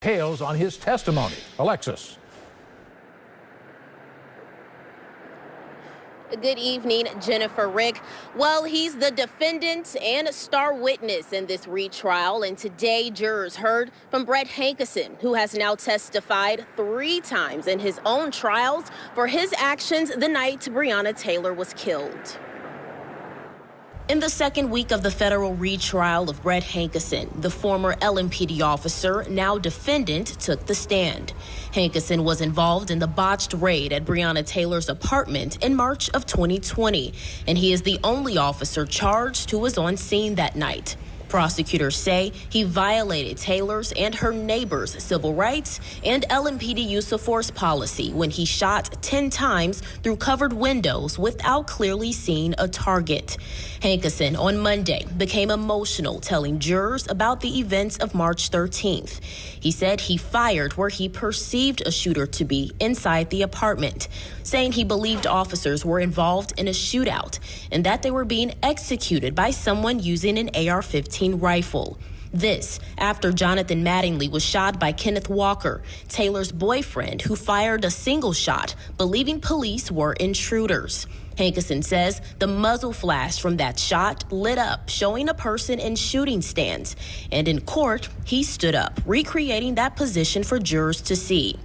Details on his testimony. Alexis. Good evening, Jennifer. Rick. Well, he's the defendant and star witness in this retrial. And today, jurors heard from Brett Hankison, who has now testified 3 times in his own trials for his actions the night Breonna Taylor was killed. In the second week of the federal retrial of Brett Hankison, the former LMPD officer, now defendant, took the stand. Hankison was involved in the botched raid at Breonna Taylor's apartment in March of 2020, and he is the only officer charged who was on scene that night. Prosecutors say he violated Taylor's and her neighbor's civil rights and LMPD use of force policy when he shot 10 times through covered windows without clearly seeing a target. Hankison on Monday became emotional, telling jurors about the events of March 13th. He said he fired where he perceived a shooter to be inside the apartment, saying he believed officers were involved in a shootout and that they were being executed by someone using an AR-15 rifle. This after Jonathan Mattingly was shot by Kenneth Walker, Taylor's boyfriend, who fired a single shot, believing police were intruders. Hankison says the muzzle flash from that shot lit up, showing a person in shooting stance. And in court, he stood up, recreating that position for jurors to see.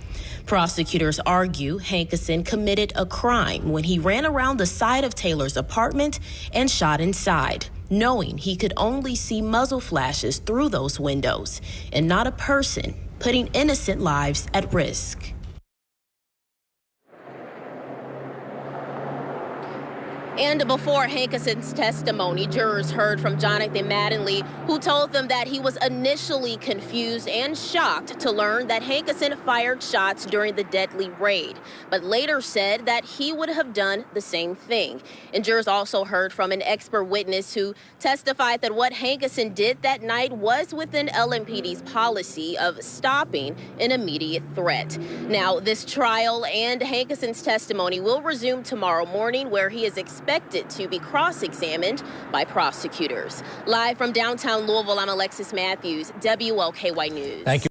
Prosecutors argue Hankison committed a crime when he ran around the side of Taylor's apartment and shot inside, knowing he could only see muzzle flashes through those windows and not a person, putting innocent lives at risk. And before Hankison's testimony, jurors heard from Jonathan Mattingly, who told them that he was initially confused and shocked to learn that Hankison fired shots during the deadly raid, but later said that he would have done the same thing. And jurors also heard from an expert witness who testified that what Hankison did that night was within LMPD's policy of stopping an immediate threat. Now, this trial and Hankison's testimony will resume tomorrow morning, where he is expected to be cross-examined by prosecutors. Live from downtown Louisville, I'm Alexis Matthews, WLKY News. Thank you.